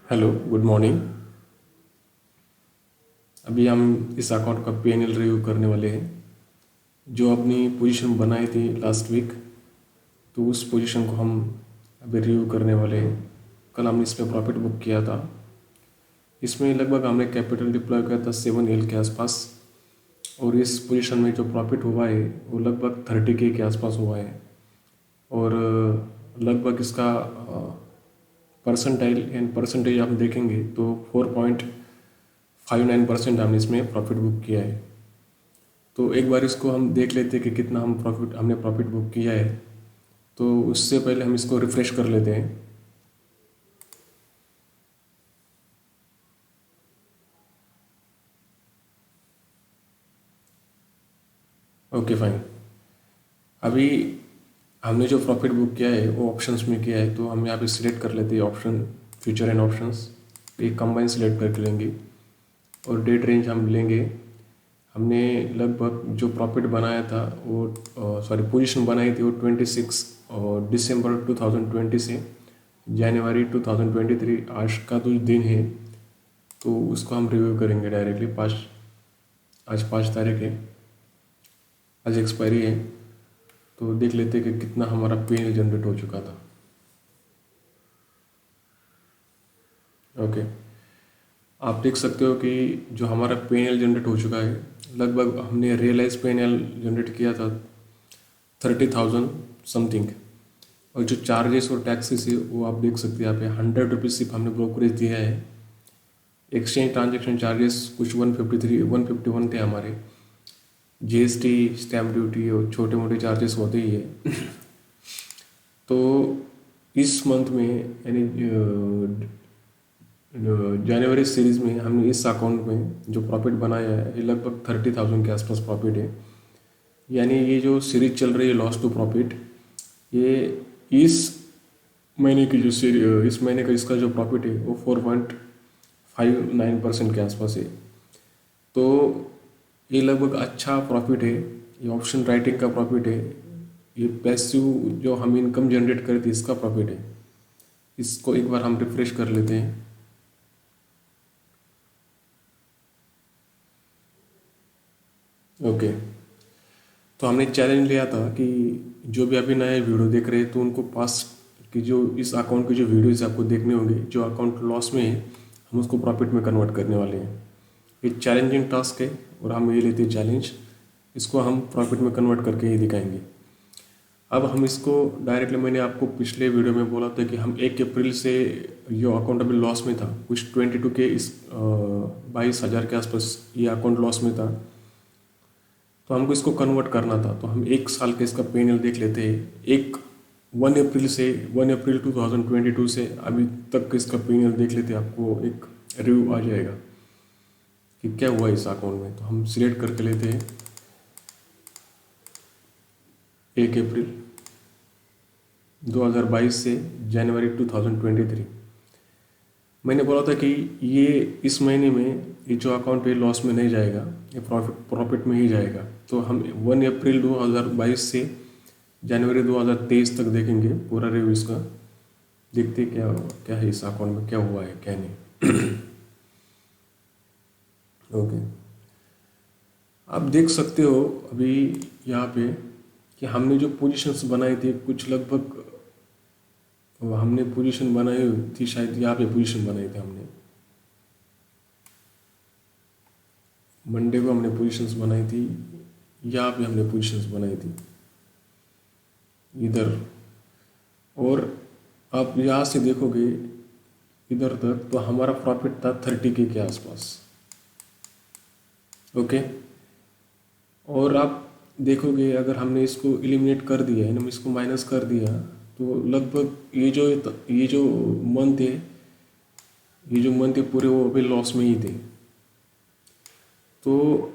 Hello, good morning. अभी हम इस अकाउंट का पीएनएल रिव्यू करने वाले हैं। जो अपनी पोजीशन बनाई थी लास्ट वीक, तो उस पोजीशन को हम अभी रिव्यू करने वाले हैं। कल हमने इसमें प्रॉफिट बुक किया था। इसमें लगभग हमने कैपिटल डिप्लॉय किया था 7L के आसपास, और इस पोजीशन में जो प्रॉफिट हुआ है वो लगभग 30K के आसपास हुआ है। और लगभग इसका परसेंटाइल एंड परसेंटेज आप देखेंगे तो 4.59% हमने इसमें प्रॉफिट बुक किया है। तो एक बार इसको हम देख लेते हैं कि कितना हमने प्रॉफिट बुक किया है। तो उससे पहले हम इसको रिफ्रेश कर लेते हैं। Okay fine. अभी हमने जो प्रॉफिट बुक किया है वो ऑप्शंस में किया है, तो हम यहाँ पे सिलेक्ट कर लेते हैं ऑप्शन फ्यूचर एंड ऑप्शंस। एक कंबाइन सिलेक्ट करके लेंगे और डेट रेंज हम लेंगे। हमने लगभग जो प्रॉफिट बनाया था वो पोजीशन बनाई थी वो 26 दिसंबर 2020 से जनवरी 2023 आज का जो दिन है, तो उसको हम रिव्यू करेंगे डायरेक्टली। आज 5 तारीख है, आज एक्सपायरी है। तो देख लेते हैं कि कितना हमारा पीएनएल जनरेट हो चुका था। ओके, आप देख सकते हो कि जो हमारा पीएनएल जनरेट हो चुका है, लगभग हमने रियलाइज पीएनएल जनरेट किया था 30,000 समथिंग। और जो चार्जेस और टैक्सेस है वो आप देख सकते हैं यहाँ पे 100 रुपीज़ सिर्फ हमने ब्रोकरेज दिया है। एक्सचेंज ट्रांजैक्शन चार्जेस कुछ 151 थे हमारे। जीएसटी, स्टैम्प ड्यूटी और छोटे मोटे चार्जेस होते ही है। तो इस मंथ में यानी जनवरी सीरीज में हमने इस अकाउंट में जो प्रॉफिट बनाया है ये लगभग 30,000 के आसपास प्रॉफिट है। यानी ये जो सीरीज चल रही है लॉस टू प्रॉफिट, ये इस महीने की जो सीरीज इस महीने का इसका जो प्रॉफिट है वो 4.59% के आसपास है। तो ये लगभग अच्छा प्रॉफिट है। ये ऑप्शन राइटिंग का प्रॉफिट है। ये पैसिव जो हम इनकम जनरेट करते हैं इसका प्रॉफिट है। इसको एक बार हम रिफ्रेश कर लेते हैं। ओके, तो हमने चैलेंज लिया था कि जो भी अभी नए वीडियो देख रहे हैं तो उनको पास की जो इस अकाउंट की जो वीडियोस आपको देखने होंगे, जो अकाउंट लॉस में है हम उसको प्रॉफिट में कन्वर्ट करने वाले हैं। ये चैलेंजिंग टास्क है और हम ये लेते हैं चैलेंज। इसको हम प्रॉफिट में कन्वर्ट करके ही दिखाएंगे। अब हम इसको डायरेक्टली, मैंने आपको पिछले वीडियो में बोला था कि हम 1 अप्रैल से ये अकाउंट अभी लॉस में था, कुछ 22K, इस 22,000 के आसपास ये अकाउंट लॉस में था। तो हमको इसको कन्वर्ट करना था, तो हम 1 साल का इसका पीएनएल देख लेते हैं। 1 अप्रैल 2022 से अभी तक का इसका पीएनएल देख लेते हैं। आपको एक रिव्यू आ जाएगा कि क्या हुआ इस अकाउंट में। तो हम सिलेक्ट करके लेते हैं 1 अप्रैल 2022 से जनवरी 2023। मैंने बोला था कि ये इस महीने में ये जो अकाउंट है लॉस में नहीं जाएगा, ये प्रॉफिट में ही जाएगा। तो हम 1 अप्रैल 2022 से जनवरी 2023 तक देखेंगे पूरा रिव्यू इसका। देखते क्या क्या है इस अकाउंट में, क्या हुआ है क्या नहीं। ओके, आप देख सकते हो अभी यहाँ पे कि हमने जो पोजीशंस बनाई थी कुछ लगभग, हमने पोजीशन बनाई थी, शायद यहाँ पे पोजीशन बनाई थी हमने मंडे को हमने पोजीशंस बनाई थी। यहाँ पे हमने पोजीशंस बनाई थी इधर। और आप यहाँ से देखोगे इधर तक तो हमारा प्रॉफिट था 30K के आसपास। ओके, और आप देखोगे अगर हमने इसको एलिमिनेट कर दिया, यानी हम इसको माइनस कर दिया, तो लगभग ये जो मंथ है पूरे वो अभी लॉस में ही थे। तो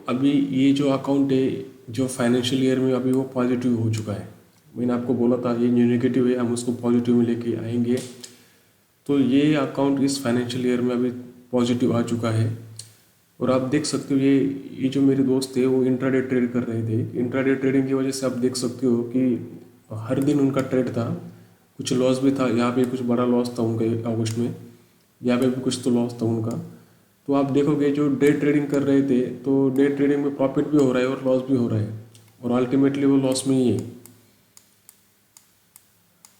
अभी ये जो अकाउंट है जो फाइनेंशियल ईयर में अभी वो पॉजिटिव हो चुका है। मैंने आपको बोला था ये नेगेटिव है, हम उसको पॉजिटिव में लेके आएंगे। तो ये अकाउंट इस फाइनेंशियल ईयर में अभी पॉजिटिव आ चुका है। और आप देख सकते हो ये जो मेरे दोस्त थे वो इंट्राडे ट्रेड कर रहे थे। इंट्राडे ट्रेडिंग की वजह से आप देख सकते हो कि हर दिन उनका ट्रेड था, कुछ लॉस भी था। यहाँ पे कुछ बड़ा लॉस था उनका अगस्त में। यहाँ पे भी कुछ तो लॉस था उनका। तो आप देखोगे जो डे ट्रेडिंग कर रहे थे तो डे ट्रेडिंग में प्रॉफिट भी हो रहा है और लॉस भी हो रहा है, और अल्टीमेटली वो लॉस में ही है।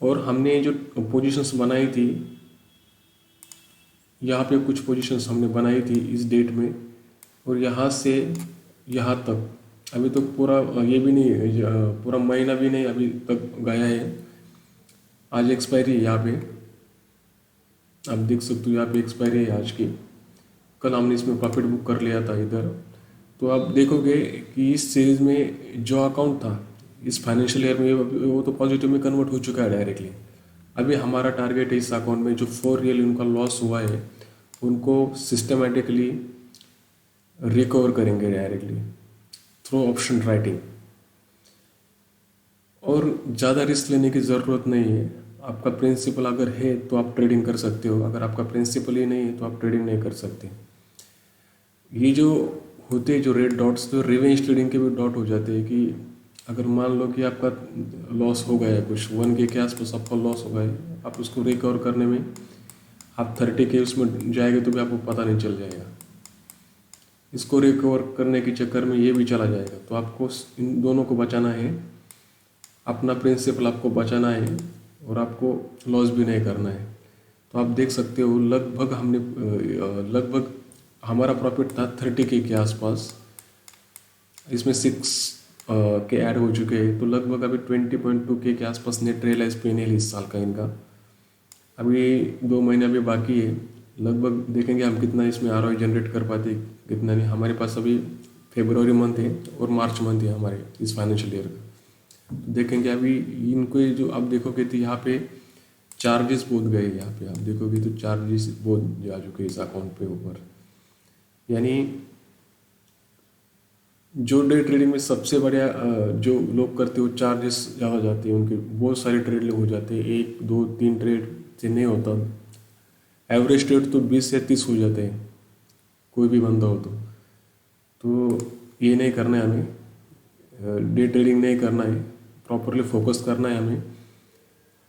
और हमने जो पोजीशंस बनाई थी, यहाँ पे कुछ पोजीशंस हमने बनाई थी इस डेट में, और यहाँ से यहाँ तक अभी तो पूरा ये भी नहीं, पूरा महीना भी नहीं अभी तक गया है। आज एक्सपायरी है यहाँ पे, आप देख सकते हो यहाँ पे एक्सपायरी है आज की। कल हमने इसमें प्रॉफिट बुक कर लिया था इधर। तो आप देखोगे कि इस सीरीज में जो अकाउंट था इस फाइनेंशियल ईयर में वो तो पॉजिटिव में कन्वर्ट हो चुका है डायरेक्टली। अभी हमारा टारगेट है इस अकाउंट में जो 4 रियल उनका लॉस हुआ है उनको सिस्टमेटिकली रिकवर करेंगे डायरेक्टली थ्रू ऑप्शन राइटिंग। और ज़्यादा रिस्क लेने की ज़रूरत नहीं है। आपका प्रिंसिपल अगर है तो आप ट्रेडिंग कर सकते हो, अगर आपका प्रिंसिपल ही नहीं है तो आप ट्रेडिंग नहीं कर सकते। ये जो होते हैं जो रेड डॉट्स, तो रिवेंज ट्रेडिंग के भी डॉट हो जाते हैं कि अगर मान लो कि आपका लॉस हो गया है कुछ 1K के आसपास आपका लॉस हो गया है, आप उसको रिकवर करने में आप 30K उसमें जाएंगे तो भी आपको पता नहीं चल जाएगा। इसको रिकवर करने के चक्कर में ये भी चला जाएगा। तो आपको इन दोनों को बचाना है, अपना प्रिंसिपल आपको बचाना है और आपको लॉस भी नहीं करना है। तो आप देख सकते हो लगभग हमारा प्रॉफिट था 30K के आसपास, इसमें 6 के ऐड हो चुके हैं, तो लगभग अभी 20.2K के आसपास नेट रियलाइज पेनल इस साल का इनका। अभी 2 महीने अभी बाकी है, लगभग देखेंगे हम कितना इसमें ROI जनरेट कर पाते कितना नहीं। हमारे पास अभी फरवरी मंथ है और मार्च मंथ है हमारे इस फाइनेंशियल ईयर का। तो देखेंगे अभी इनको जो आप देखोगे तो यहाँ पे चार्जेस बहुत गए, यहाँ पे आप देखोगे तो चार्जेस बहुत जा चुके इस अकाउंट पे ऊपर। यानी जो डे ट्रेडिंग में सबसे बढ़िया जो लोग करते हो चार्जेस ज़्यादा जाते हैं उनके, बहुत सारे ट्रेड हो जाते हैं, 1 2 3 ट्रेड से नहीं होता। एवरेज ट्रेड तो 20 से 30 हो जाते हैं कोई भी बंदा हो तो ये नहीं करना है हमें, डे ट्रेडिंग नहीं करना है, प्रॉपरली फोकस करना है हमें,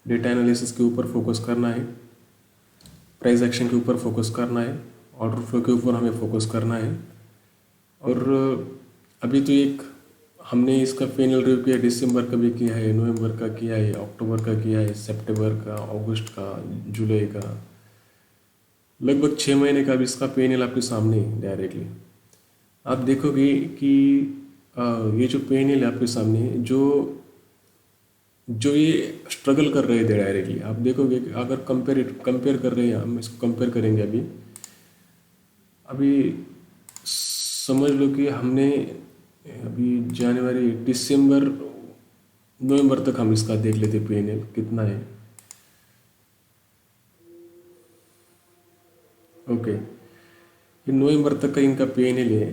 डेटा एनालिसिस के ऊपर फोकस करना है, प्राइस एक्शन के ऊपर फोकस करना है, ऑर्डर फ्लो के ऊपर हमें फोकस करना है। और अभी तो एक हमने इसका फाइनल रिव्यू किया, दिसंबर का भी किया है, नवंबर का किया है, अक्टूबर का किया है, सितंबर का, अगस्त का, जुलाई का, लगभग 6 महीने का भी इसका पेनल आपके सामने है डायरेक्टली। आप देखोगे कि ये जो पेनल है आपके सामने, जो ये स्ट्रगल कर रहे थे डायरेक्टली, आप देखोगे कि अगर कंपेयर कर रहे हैं, हम इसको कंपेयर करेंगे अभी समझ लो कि हमने अभी जनवरी दिसंबर नवंबर तक हम इसका देख लेते पेनल कितना है। ओके, ये नवंबर तक का इनका पेनल है।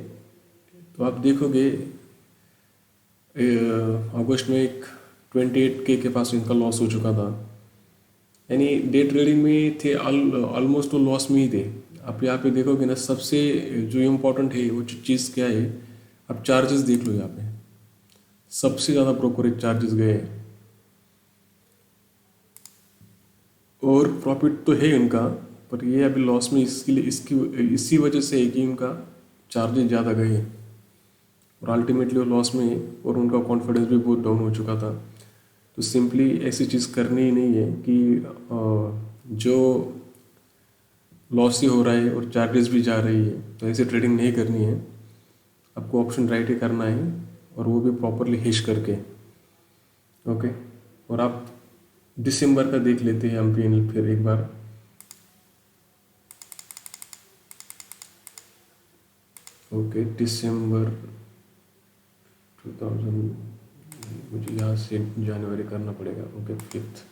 तो आप देखोगे अगस्त में एक 28K के पास इनका लॉस हो चुका था, यानी डे ट्रेडिंग में थे ऑलमोस्ट तो लॉस में ही थे। आप यहाँ पे देखोगे ना, सबसे जो इम्पोर्टेंट है वो चीज़ क्या है, आप चार्जेस देख लो। यहाँ पे सबसे ज़्यादा ब्रोकरेज चार्जेस गए हैं, और प्रॉफिट तो है इनका, पर ये अभी लॉस में इसी वजह से है कि इनका चार्जेस ज़्यादा गए हैं और अल्टीमेटली वो लॉस में है, और उनका कॉन्फिडेंस भी बहुत डाउन हो चुका था। तो सिंपली ऐसी चीज़ करनी ही नहीं है कि जो लॉस ही हो रहा है और चार्जेस भी जा रही है, तो ऐसे ट्रेडिंग नहीं करनी है। आपको ऑप्शन राइट ही करना है, और वो भी प्रॉपरली हेज करके। ओके, और आप दिसंबर का देख लेते हैं हम पेनल फिर एक बार। ओके, दिसंबर 2000, मुझे यहाँ से जनवरी करना पड़ेगा। Okay, 5th।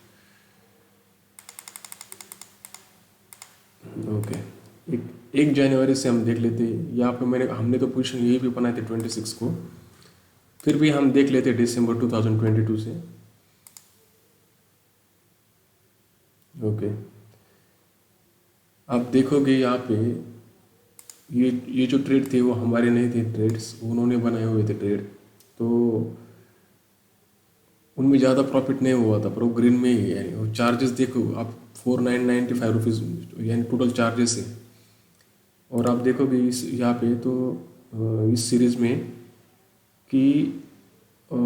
ओके, एक जनवरी से हम देख लेते हैं। यहाँ पे हमने तो पोजीशन यही भी बनाए थे 26 को, फिर भी हम देख लेते दिसंबर 2022 से। ओके, आप देखोगे यहाँ पे ये जो ट्रेड थे वो हमारे नहीं थे ट्रेड्स, उन्होंने बनाए हुए थे ट्रेड, तो उनमें ज़्यादा प्रॉफिट नहीं हुआ था, पर वो ग्रीन में ही है। और चार्जेस देखो आप, ₹4995 यानी टोटल चार्जेस है। और आप देखोगे इस यहाँ पे तो इस सीरीज़ में कि अ,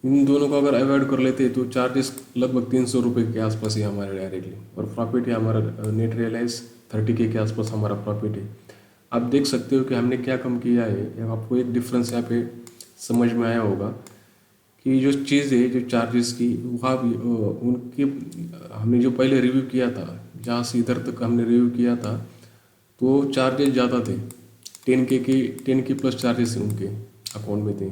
इन दोनों को अगर अवॉइड कर लेते तो चार्जेस लगभग ₹300 के आसपास ही हमारे डायरेक्टली, और प्रॉफिट है हमारा नेट रियलाइज 30K के आसपास हमारा प्रॉफिट है। आप देख सकते हो कि हमने क्या कम किया है। आपको एक डिफरेंस यहाँ पे समझ में आया होगा कि जो चीज़ है जो चार्जेस की वहाँ भी उनकी हमने जो पहले रिव्यू किया था, जहाँ से इधर तक हमने रिव्यू किया था, तो चार्जेस ज़्यादा थे। 10K प्लस चार्जेस उनके अकाउंट में थे,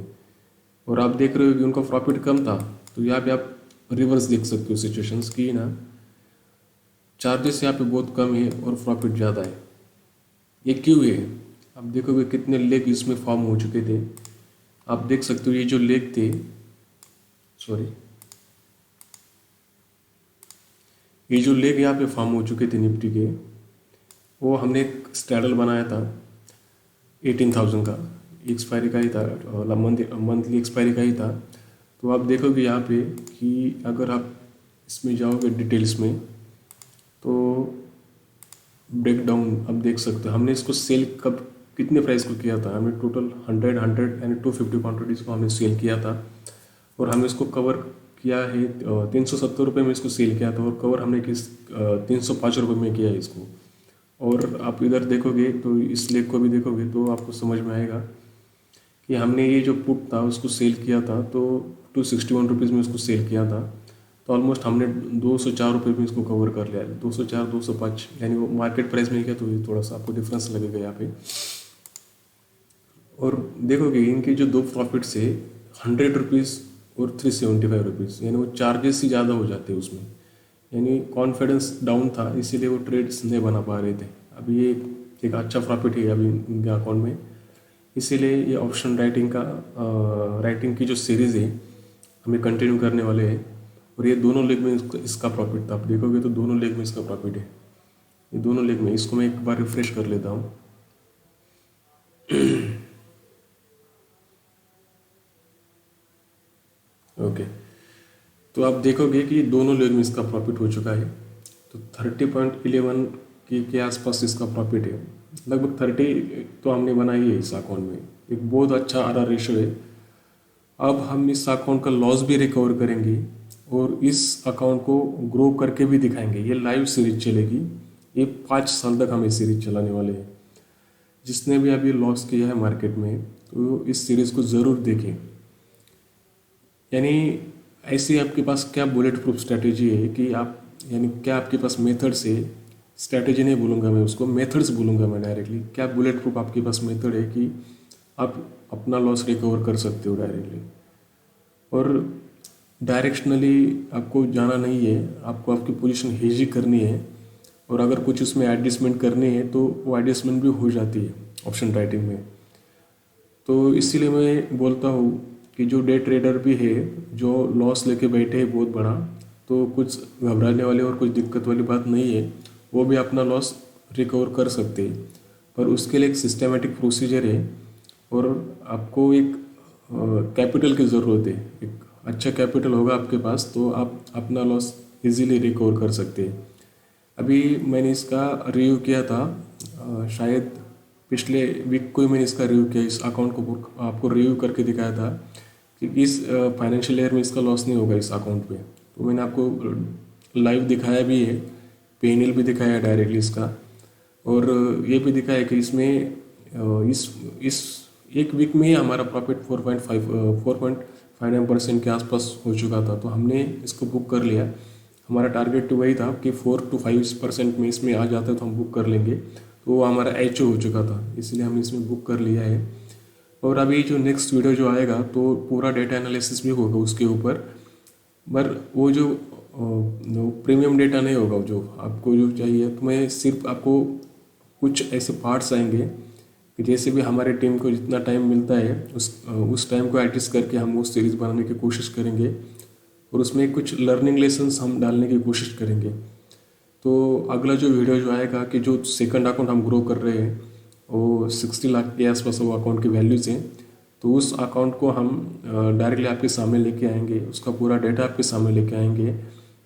और आप देख रहे हो कि उनका प्रॉफिट कम था। तो यहाँ पे आप रिवर्स देख सकते हो सिचुएशंस की ना, चार्जेस यहाँ पे बहुत कम है और प्रॉफिट ज़्यादा है। ये क्यों है? आप देखोगे कितने लेग इसमें फॉर्म हो चुके थे। आप देख सकते हो ये जो लेग थे, सॉरी, ये जो लेग यहाँ पे फॉर्म हो चुके थे निफ्टी के, वो हमने एक स्ट्रैडल बनाया था 18,000 का, एक्सपायरी का ही था, मंथली एक्सपायरी का ही था। तो आप देखोगे यहाँ पे कि अगर आप इसमें जाओगे डिटेल्स में तो ब्रेक डाउन आप देख सकते हो। हमने इसको सेल कब कितने प्राइस को किया था, हमने टोटल 100 यानी 250 क्वान्टिटीज़ को हमने सेल किया था, और हमने इसको कवर किया है 370 रुपये में इसको सेल किया था, और कवर हमने किस 305 रुपये में किया है इसको। और आप इधर देखोगे तो इस लेग को भी देखोगे तो आपको समझ में आएगा कि हमने ये जो पुट था उसको सेल किया था तो 261 रुपीज़ में इसको सेल किया था। तो ऑलमोस्ट हमने 204 रुपये में इसको कवर कर लिया है, 204 205 यानी वो मार्केट प्राइस में किया, तो ये थोड़ा सा आपको डिफरेंस लगेगा यहाँ पे। और देखोगे इनके जो दो प्रॉफिट्स है 100 रुपीज़ और 375 रुपीज़, यानी वो चार्जेस ही ज़्यादा हो जाते हैं उसमें, यानी कॉन्फिडेंस डाउन था इसीलिए वो ट्रेड्स नहीं बना पा रहे थे। अभी ये एक अच्छा प्रॉफिट है अभी इनके अकाउंट में, इसीलिए ये ऑप्शन राइटिंग की जो सीरीज़ है हमें कंटिन्यू करने वाले हैं। और ये दोनों लेग में इसका प्रॉफिट था, आप देखोगे तो दोनों लेग में इसका प्रॉफिट है, ये दोनों लेग में। इसको मैं एक बार रिफ्रेश कर लेता हूँ। ओके, तो आप देखोगे कि दोनों लेग में इसका प्रॉफिट हो चुका है। तो 30.11 के आसपास इसका प्रॉफिट है, लगभग 30 तो हमने बनाई है इस अकाउंट में। एक बहुत अच्छा RR रेशो है। अब हम इस अकाउंट का लॉस भी रिकवर करेंगे और इस अकाउंट को ग्रो करके भी दिखाएंगे। ये लाइव सीरीज चलेगी, ये 5 साल तक हम ये सीरीज चलाने वाले हैं। जिसने भी अभी लॉस किया है मार्केट में तो इस सीरीज़ को ज़रूर देखें। यानी ऐसी आपके पास क्या बुलेट प्रूफ स्ट्रैटेजी है कि आप, यानी क्या आपके पास मेथड्स है, स्ट्रैटेजी नहीं बोलूँगा मैं उसको, मेथड्स बोलूँगा मैं डायरेक्टली। क्या बुलेट प्रूफ आपके पास मेथड है कि आप अपना लॉस रिकवर कर सकते हो डायरेक्टली। और डायरेक्शनली आपको जाना नहीं है, आपको आपकी पोजीशन हेज ही करनी है, और अगर कुछ उसमें एडजस्टमेंट करनी है तो वो एडजस्टमेंट भी हो जाती है ऑप्शन राइटिंग में। तो इसीलिए मैं बोलता हूँ कि जो डे ट्रेडर भी है जो लॉस लेके बैठे हैं बहुत बड़ा, तो कुछ घबराने वाली और कुछ दिक्कत वाली बात नहीं है, वो भी अपना लॉस रिकवर कर सकते हैं। पर उसके लिए एक सिस्टमेटिक प्रोसीजर है और आपको एक कैपिटल की ज़रूरत है। एक अच्छा कैपिटल होगा आपके पास तो आप अपना लॉस इजीली रिकवर कर सकते हैं। अभी मैंने इसका रिव्यू किया था, शायद पिछले वीक को ही मैंने इसका रिव्यू किया, इस अकाउंट को आपको रिव्यू करके दिखाया था कि इस फाइनेंशियल ईयर में इसका लॉस नहीं होगा इस अकाउंट पे। तो मैंने आपको लाइव दिखाया भी है, P&L भी दिखाया है डायरेक्टली इसका, और ये भी दिखाया कि इसमें इस एक वीक में ही हमारा प्रॉफिट 4.59% के आसपास हो चुका था। तो हमने इसको बुक कर लिया। हमारा टारगेट वही था कि 4 to 5% में इसमें आ जाता है तो हम बुक कर लेंगे। तो वो हमारा HO हो चुका था, इसलिए हमने इसमें बुक कर लिया है। और अभी जो नेक्स्ट वीडियो जो आएगा तो पूरा डेटा एनालिसिस भी होगा उसके ऊपर, पर वो जो प्रीमियम डेटा नहीं होगा जो आपको जो चाहिए। तो मैं सिर्फ आपको कुछ ऐसे पार्ट्स आएंगे कि जैसे भी हमारे टीम को जितना टाइम मिलता है उस टाइम को एडजस्ट करके हम वो सीरीज़ बनाने की कोशिश करेंगे, और उसमें कुछ लर्निंग लेसन्स हम डालने की कोशिश करेंगे। तो अगला जो वीडियो जो आएगा कि जो सेकंड अकाउंट हम ग्रो कर रहे हैं वो 60 लाख के आसपास वो अकाउंट की वैल्यूज़ हैं, तो उस अकाउंट को हम डायरेक्टली आपके सामने लेके आएंगे, उसका पूरा डेटा आपके सामने लेके आएंगे।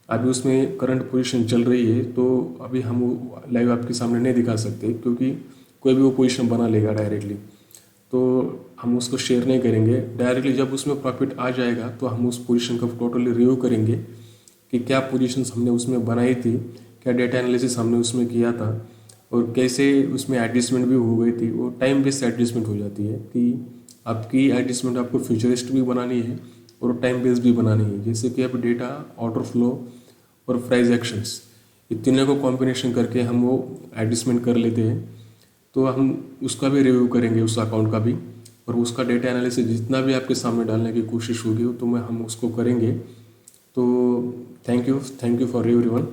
अभी उसमें करंट पोजीशन चल रही है, तो अभी हम वो लाइव आपके सामने नहीं दिखा सकते, क्योंकि कोई भी वो पोजीशन बना लेगा डायरेक्टली, तो हम उसको शेयर नहीं करेंगे। डायरेक्टली जब उसमें प्रॉफिट आ जाएगा तो हम उस पोजीशन का टोटली रिव्यू करेंगे कि क्या पोजीशंस हमने उसमें बनाई थी, क्या डेटा एनालिसिस हमने उसमें किया था, और कैसे उसमें एडजस्टमेंट भी हो गई थी। वो टाइम बेस्ड एडजस्टमेंट हो जाती है कि आपकी एडजस्टमेंट आपको फ्यूचरिस्ट भी बनानी है और टाइम बेस्ड भी बनानी है। जैसे कि आप डेटा, ऑर्डर फ्लो और प्राइस एक्शंस, ये तीनों को कॉम्बिनेशन करके हम वो एडजस्टमेंट कर लेते हैं। तो हम उसका भी रिव्यू करेंगे, उस अकाउंट का भी, और उसका डेटा एनालिसिस जितना भी आपके सामने डालने की कोशिश होगी तो हम उसको करेंगे। तो थैंक यू फॉर एवरीवन।